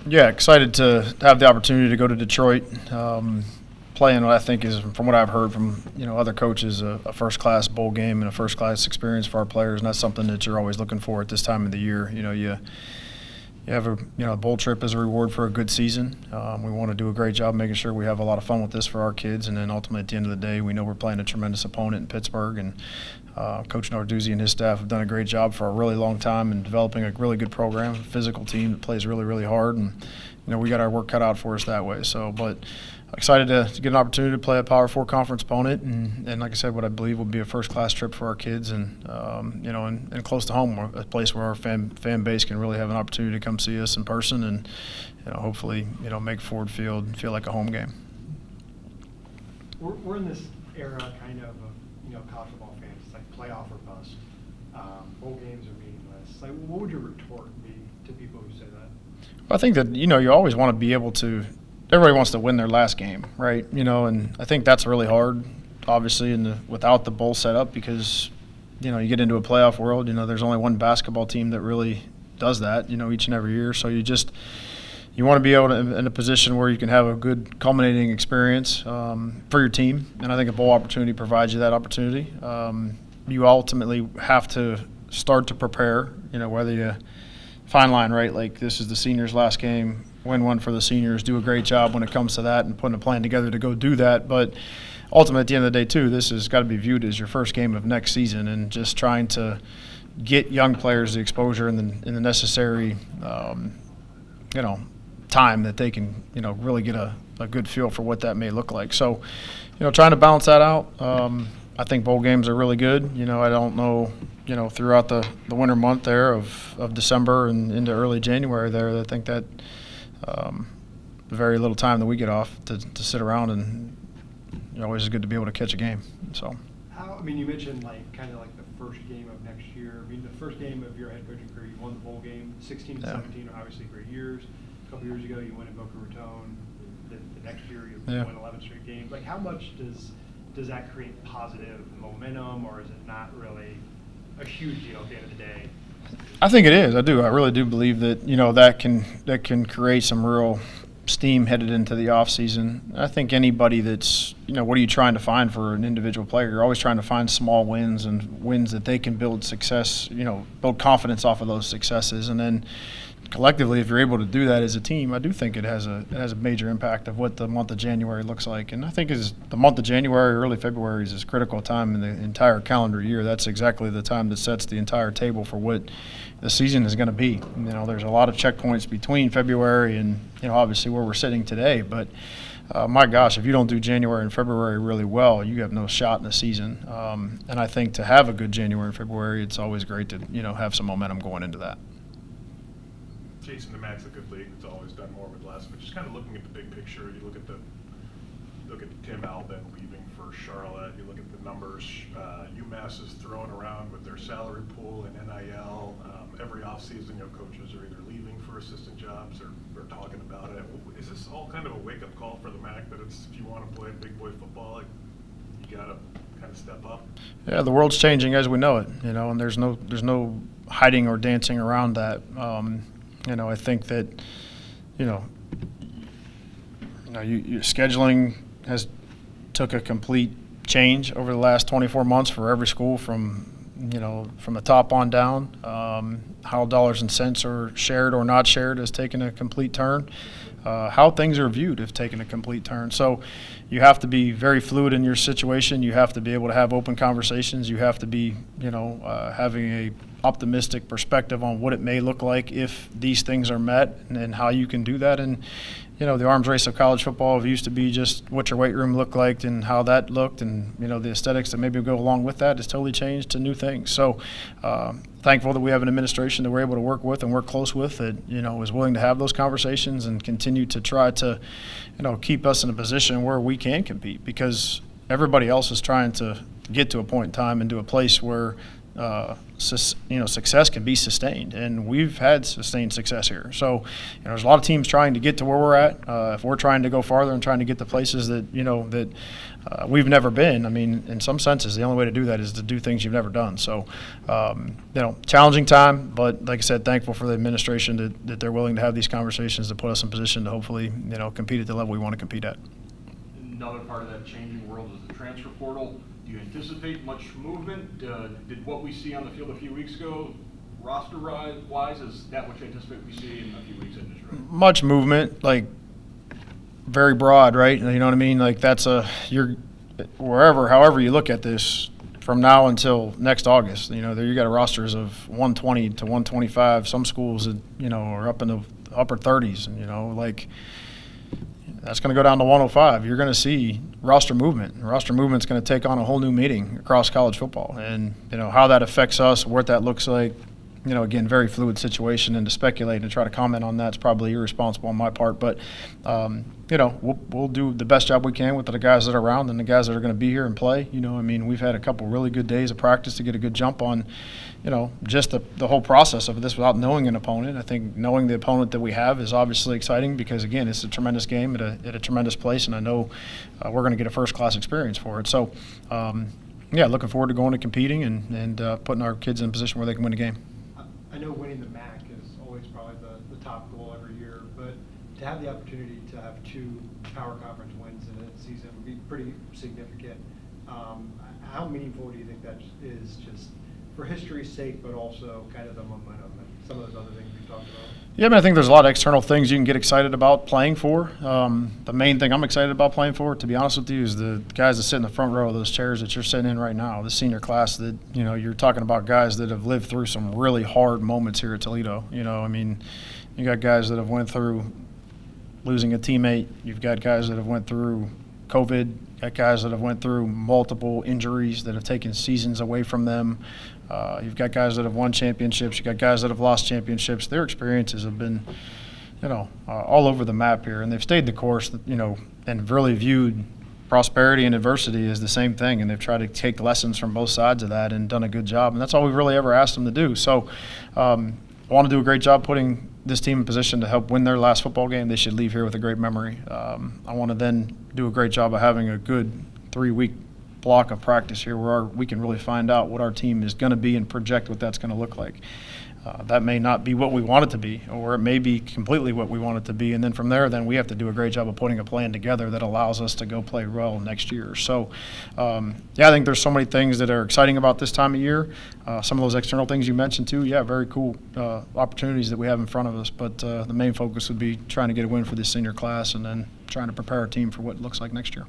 Yeah, excited to have the opportunity to go to Detroit, playing what I think is, from what I've heard from other coaches, a first-class bowl game and a first-class experience for our players, and that's something that you're always looking for at this time of the year. You have a bowl trip as a reward for a good season. We want to do a great job making sure we have a lot of fun with this for our kids, and then ultimately at the end of the day, we know we're playing a tremendous opponent in Pittsburgh, and Coach Narduzzi and his staff have done a great job for a really long time in developing a really good program, a physical team that plays really, really hard, and we got our work cut out for us that way. So, but excited to get an opportunity to play a Power 4 conference opponent, and like I said, what I believe will be a first-class trip for our kids, and and close to home, a place where our fan base can really have an opportunity to come see us in person, and hopefully make Ford Field feel like a home game. We're in this era kind of college football fans. It's like playoff or bust. Bowl games are meaningless. Like, what would your retort be to people who say that? I think that you always want to be able to. Everybody wants to win their last game, right? And I think that's really hard, obviously, without the bowl setup, because you get into a playoff world. There's only one basketball team that really does that. Each and every year. So you want to be able to in a position where you can have a good culminating experience for your team, and I think a bowl opportunity provides you that opportunity. You ultimately have to start to prepare. Whether you fine line, right? Like, this is the seniors' last game. Win one for the seniors. Do a great job when it comes to that and putting a plan together to go do that. But ultimately, at the end of the day, too, this has got to be viewed as your first game of next season, and just trying to get young players the exposure and the necessary, time that they can, really get a good feel for what that may look like. So, trying to balance that out. I think bowl games are really good. I don't know, throughout the winter month there of December and into early January there, I think that very little time that we get off to sit around, and always is good to be able to catch a game. So. You mentioned kind of like the first game of next year. The first game of your head coaching career, you won the bowl game. 16 and 17 are obviously great years. A couple years ago, you won in Boca Raton. The next year, you won 11 straight games. Like, how much does that create positive momentum, or is it not really a huge deal at the end of the day? I think it is. I do. I really do believe that that can create some real steam headed into the off season. I think anybody that's what are you trying to find for an individual player? You're always trying to find small wins and wins that they can build success. Build confidence off of those successes, and then collectively, if you're able to do that as a team, I do think it has a major impact of what the month of January looks like. And I think the month of January, early February is a critical time in the entire calendar year. That's exactly the time that sets the entire table for what the season is going to be. There's a lot of checkpoints between February and obviously where we're sitting today. But my gosh, if you don't do January and February really well, you have no shot in the season. And I think to have a good January and February, it's always great to have some momentum going into that. Chasing the Mac's a good league. It's always done more with less. But just kind of looking at the big picture, you look at Tim Albin leaving for Charlotte. You look at the numbers UMass is throwing around with their salary pool and NIL. Every offseason, coaches are either leaving for assistant jobs or talking about it. Is this all kind of a wake-up call for the Mac that it's, if you want to play big boy football, you got to kind of step up? Yeah, the world's changing as we know it. And there's no hiding or dancing around that. I think that, your scheduling has took a complete change over the last 24 months for every school from the top on down. How dollars and cents are shared or not shared has taken a complete turn. How things are viewed have taken a complete turn. So you have to be very fluid in your situation. You have to be able to have open conversations. You have to be, having a optimistic perspective on what it may look like if these things are met, and how you can do that. And the arms race of college football used to be just what your weight room looked like and how that looked, and the aesthetics that maybe go along with that has totally changed to new things. So thankful that we have an administration that we're able to work with and work close with that is willing to have those conversations and continue to try to keep us in a position where we can compete, because everybody else is trying to get to a point in time and to a place where success can be sustained, and we've had sustained success here. So, there's a lot of teams trying to get to where we're at. If we're trying to go farther and trying to get to places that we've never been, I mean, in some senses, the only way to do that is to do things you've never done. So, challenging time, but like I said, thankful for the administration that they're willing to have these conversations to put us in position to hopefully, compete at the level we want to compete at. Another part of that changing world is the transfer portal. Do you anticipate much movement? Did what we see on the field a few weeks ago, roster-wise, is that what you anticipate we see in a few weeks in Detroit? Much movement, like very broad, right? You know what I mean? Like you're however you look at this, from now until next August, there you got rosters of 120 to 125. Some schools that are up in the upper 30s, and that's going to go down to 105. You're going to see roster movement. And roster movement's going to take on a whole new meaning across college football, and how that affects us, what that looks like. Again, very fluid situation, and to speculate and try to comment on that's probably irresponsible on my part. But we'll do the best job we can with the guys that are around and the guys that are going to be here and play. We've had a couple really good days of practice to get a good jump on, just the whole process of this without knowing an opponent. I think knowing the opponent that we have is obviously exciting because, again, it's a tremendous game at a tremendous place, and I know we're going to get a first-class experience for it. So, looking forward to going to competing and putting our kids in a position where they can win a game. I know winning the MAC is always probably the top goal every year, but to have the opportunity to have 2 power conference wins in a season would be pretty significant. How meaningful do you think that is, just for history's sake, but also kind of the momentum and some of those other things we've talked about? Yeah, I think there's a lot of external things you can get excited about playing for. The main thing I'm excited about playing for, to be honest with you, is the guys that sit in the front row of those chairs that you're sitting in right now, the senior class that, you're talking about guys that have lived through some really hard moments here at Toledo. You got guys that have went through losing a teammate. You've got guys that have went through COVID. You've got guys that have went through multiple injuries that have taken seasons away from them. You've got guys that have won championships. You've got guys that have lost championships. Their experiences have been, all over the map here, and they've stayed the course, and really viewed prosperity and adversity as the same thing, and they've tried to take lessons from both sides of that and done a good job, and that's all we've really ever asked them to do. So I want to do a great job putting this team in position to help win their last football game. They should leave here with a great memory. I want to then do a great job of having a good 3-week block of practice here where we can really find out what our team is going to be and project what that's going to look like. That may not be what we want it to be, or it may be completely what we want it to be. And then from there, then we have to do a great job of putting a plan together that allows us to go play well next year. So, I think there's so many things that are exciting about this time of year. Some of those external things you mentioned too, very cool opportunities that we have in front of us. But the main focus would be trying to get a win for this senior class and then trying to prepare our team for what it looks like next year.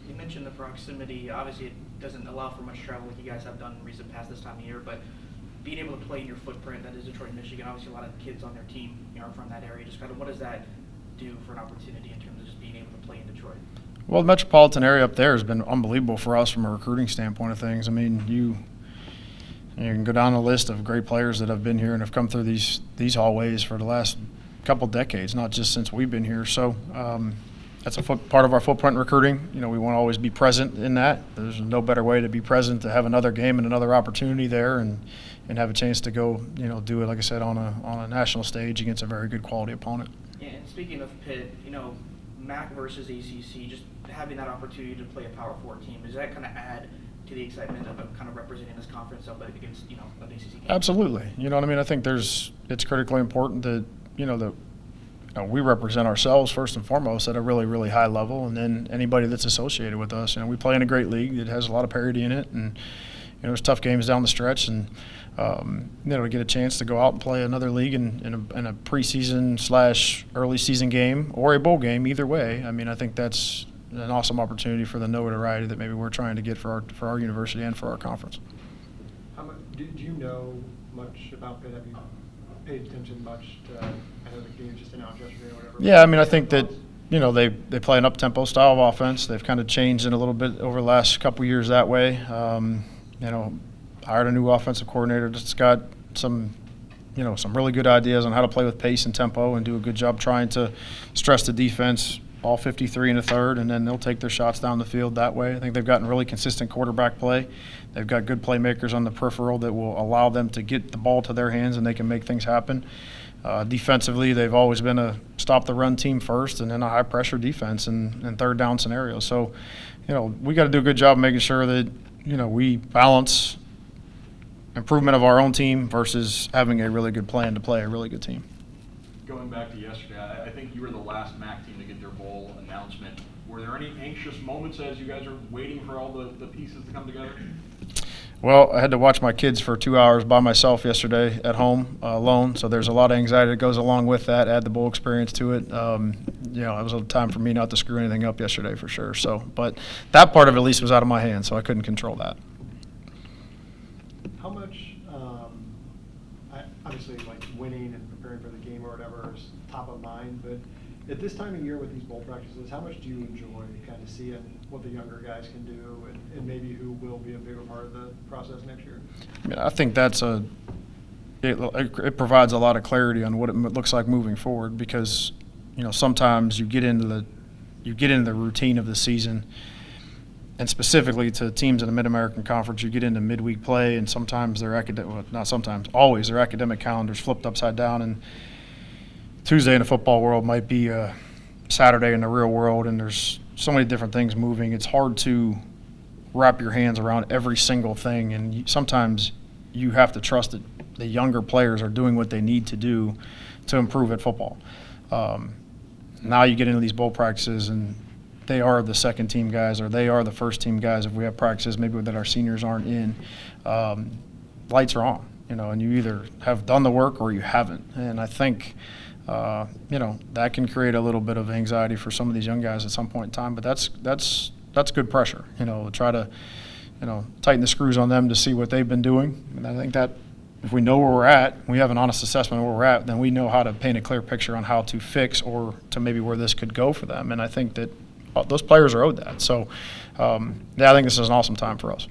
You mentioned the proximity. Obviously, it doesn't allow for much travel like you guys have done in recent past this time of year, but being able to play in your footprint, that is Detroit, Michigan, obviously a lot of kids on their team are from that area. Just kind of what does that do for an opportunity in terms of just being able to play in Detroit? Well, the metropolitan area up there has been unbelievable for us from a recruiting standpoint of things. I mean, you can go down a list of great players that have been here and have come through these hallways for the last couple decades, not just since we've been here. So that's part of our footprint recruiting. We want to always be present in that. There's no better way to be present, to have another game and another opportunity there and have a chance to go, do it, like I said, on a national stage against a very good quality opponent. Yeah, and speaking of Pitt, MAC versus ACC, just having that opportunity to play a Power 4 team, does that kind of add to the excitement of kind of representing this conference up against, an ACC game? Absolutely. I think it's critically important that, we represent ourselves first and foremost at a really, really high level, and then anybody that's associated with us. We play in a great league that has a lot of parity in it, and there's tough games down the stretch, and to get a chance to go out and play another league in a preseason / early season game or a bowl game, either way. I think that's an awesome opportunity for the notoriety that maybe we're trying to get for our university and for our conference. Do you know much about Pitt? Have you paid attention much to, I know the game just announced yesterday or whatever? Yeah, I think that, they play an up-tempo style of offense. They've kind of changed it a little bit over the last couple of years that way. Hired a new offensive coordinator that's got some really good ideas on how to play with pace and tempo and do a good job trying to stress the defense, all 53 in the third, and then they'll take their shots down the field that way. I think they've gotten really consistent quarterback play. They've got good playmakers on the peripheral that will allow them to get the ball to their hands and they can make things happen. Defensively, they've always been a stop-the-run team first and then a high-pressure defense in third down scenarios. So, we got to do a good job making sure that, we balance improvement of our own team versus having a really good plan to play a really good team. Going back to yesterday, I think you were the last MAC team to get their bowl announcement. Were there any anxious moments as you guys are waiting for all the pieces to come together? Well, I had to watch my kids for 2 hours by myself yesterday at home alone, so there's a lot of anxiety that goes along with that. Add the bowl experience to it. It was a time for me not to screw anything up yesterday for sure. So, but that part of it at least was out of my hands, so I couldn't control that. How much, obviously, like winning and preparing for the game or whatever is top of mind, but at this time of year with these bowl practices, how much do you enjoy kind of seeing what the younger guys can do and maybe who will be a bigger part of the process next year? I mean, I think it provides a lot of clarity on what it looks like moving forward because, sometimes you get into the routine of the season. And specifically to teams in the Mid-American Conference, you get into midweek play, and sometimes always their academic calendars flipped upside down, and Tuesday in the football world might be a Saturday in the real world, and there's so many different things moving. It's hard to wrap your hands around every single thing, and sometimes you have to trust that the younger players are doing what they need to do to improve at football. Now you get into these bowl practices, and they are the second team guys or they are the first team guys if we have practices maybe that our seniors aren't in. Lights are on, and you either have done the work or you haven't. And I think, that can create a little bit of anxiety for some of these young guys at some point in time, but that's good pressure, try to, tighten the screws on them to see what they've been doing. And I think that if we know where we're at, we have an honest assessment of where we're at, then we know how to paint a clear picture on how to fix or to maybe where this could go for them. And I think that those players are owed that. So, I think this is an awesome time for us.